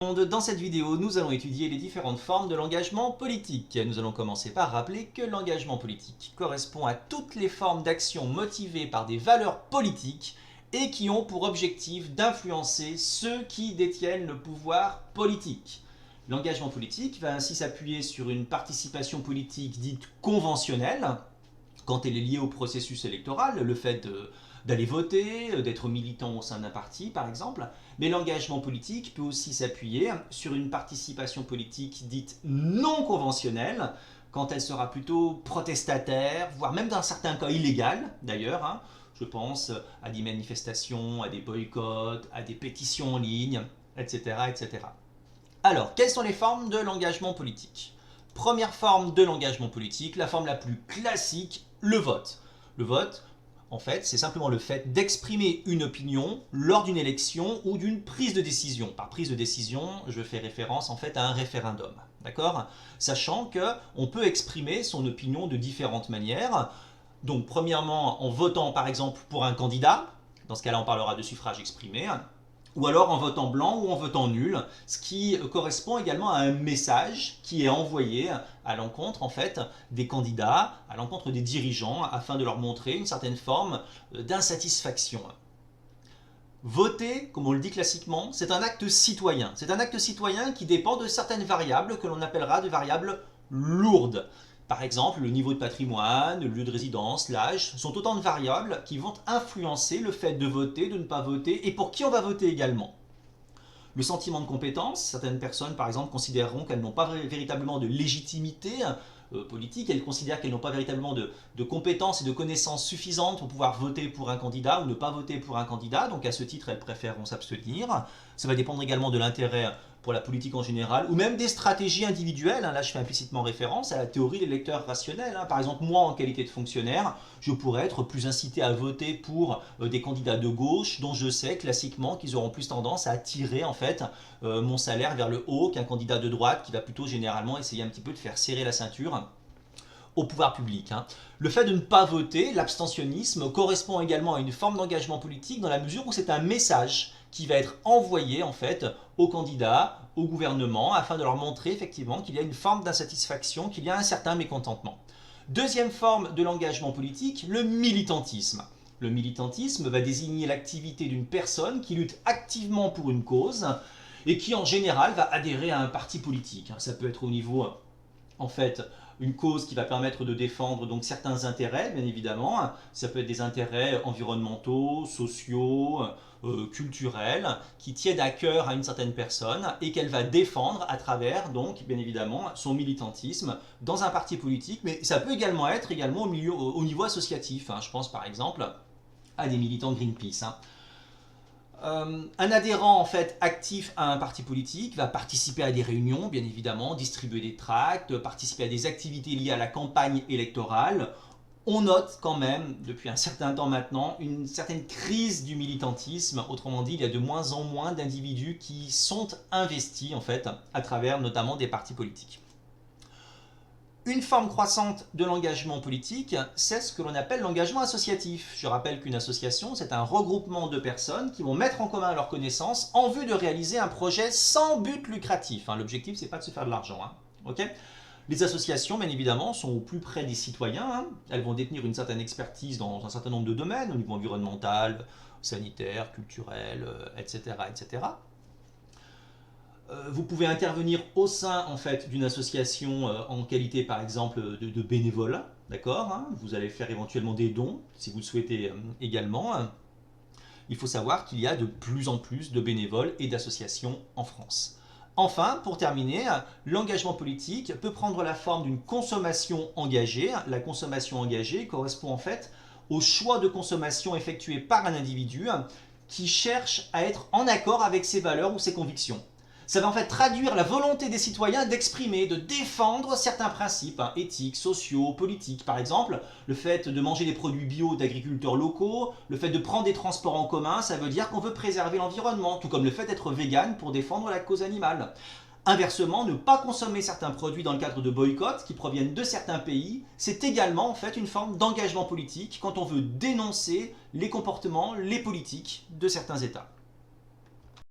Dans cette vidéo, nous allons étudier les différentes formes de l'engagement politique. Nous allons commencer par rappeler que l'engagement politique correspond à toutes les formes d'action motivées par des valeurs politiques et qui ont pour objectif d'influencer ceux qui détiennent le pouvoir politique. L'engagement politique va ainsi s'appuyer sur une participation politique dite conventionnelle, quand elle est liée au processus électoral, le fait d'aller voter, d'être militant au sein d'un parti par exemple, mais l'engagement politique peut aussi s'appuyer sur une participation politique dite non conventionnelle, quand elle sera plutôt protestataire, voire même dans certains cas illégale d'ailleurs. Je pense à des manifestations, à des boycotts, à des pétitions en ligne, etc. etc. Alors, quelles sont les formes de l'engagement politique ? Première forme de l'engagement politique, la forme la plus classique, le vote. Le vote, en fait, c'est simplement le fait d'exprimer une opinion lors d'une élection ou d'une prise de décision. Par prise de décision, je fais référence en fait à un référendum, d'accord ? Sachant qu'on peut exprimer son opinion de différentes manières. Donc, premièrement, en votant par exemple pour un candidat, dans ce cas-là on parlera de suffrage exprimé, ou alors en votant blanc ou en votant nul, ce qui correspond également à un message qui est envoyé à l'encontre en fait des candidats, à l'encontre des dirigeants, afin de leur montrer une certaine forme d'insatisfaction. Voter, comme on le dit classiquement, c'est un acte citoyen. C'est un acte citoyen qui dépend de certaines variables que l'on appellera des variables lourdes. Par exemple, le niveau de patrimoine, le lieu de résidence, l'âge, sont autant de variables qui vont influencer le fait de voter, de ne pas voter et pour qui on va voter également. Le sentiment de compétence, certaines personnes par exemple considéreront qu'elles n'ont pas véritablement de légitimité politique, elles considèrent qu'elles n'ont pas véritablement de compétences et de connaissances suffisantes pour pouvoir voter pour un candidat ou ne pas voter pour un candidat, donc à ce titre elles préféreront s'abstenir. Ça va dépendre également de l'intérêt pour la politique en général, ou même des stratégies individuelles. Là je fais implicitement référence à la théorie des lecteurs rationnels. Par exemple, moi en qualité de fonctionnaire, je pourrais être plus incité à voter pour des candidats de gauche dont je sais classiquement qu'ils auront plus tendance à tirer en fait mon salaire vers le haut qu'un candidat de droite qui va plutôt généralement essayer un petit peu de faire serrer la ceinture au pouvoir public. Le fait de ne pas voter, l'abstentionnisme, correspond également à une forme d'engagement politique dans la mesure où c'est un message qui va être envoyé en fait aux candidats, au gouvernement, afin de leur montrer effectivement qu'il y a une forme d'insatisfaction, qu'il y a un certain mécontentement. Deuxième forme de l'engagement politique, le militantisme. Le militantisme va désigner l'activité d'une personne qui lutte activement pour une cause et qui en général va adhérer à un parti politique. Ça peut être au niveau en fait une cause qui va permettre de défendre donc certains intérêts, bien évidemment. Ça peut être des intérêts environnementaux, sociaux, culturels, qui tiennent à cœur à une certaine personne et qu'elle va défendre à travers, donc, bien évidemment, son militantisme dans un parti politique. Mais ça peut également être au niveau associatif. Je pense par exemple à des militants Greenpeace. Un adhérent en fait actif à un parti politique va participer à des réunions, bien évidemment, distribuer des tracts, participer à des activités liées à la campagne électorale. On note quand même, depuis un certain temps maintenant, une certaine crise du militantisme. Autrement dit, il y a de moins en moins d'individus qui sont investis en fait à travers notamment des partis politiques. Une forme croissante de l'engagement politique, c'est ce que l'on appelle l'engagement associatif. Je rappelle qu'une association, c'est un regroupement de personnes qui vont mettre en commun leurs connaissances en vue de réaliser un projet sans but lucratif. L'objectif, c'est pas de se faire de l'argent. Les associations, bien évidemment, sont au plus près des citoyens. Elles vont détenir une certaine expertise dans un certain nombre de domaines, au niveau environnemental, sanitaire, culturel, etc., etc. Vous pouvez intervenir au sein en fait d'une association en qualité par exemple de bénévolat, d'accord. Vous allez faire éventuellement des dons si vous le souhaitez également. Il faut savoir qu'il y a de plus en plus de bénévoles et d'associations en France. Enfin, pour terminer, l'engagement politique peut prendre la forme d'une consommation engagée. La consommation engagée correspond en fait au choix de consommation effectué par un individu qui cherche à être en accord avec ses valeurs ou ses convictions. Ça va en fait traduire la volonté des citoyens d'exprimer, de défendre certains principes éthiques, sociaux, politiques. Par exemple, le fait de manger des produits bio d'agriculteurs locaux, le fait de prendre des transports en commun, ça veut dire qu'on veut préserver l'environnement, tout comme le fait d'être vegan pour défendre la cause animale. Inversement, ne pas consommer certains produits dans le cadre de boycotts qui proviennent de certains pays, c'est également en fait une forme d'engagement politique quand on veut dénoncer les comportements, les politiques de certains États.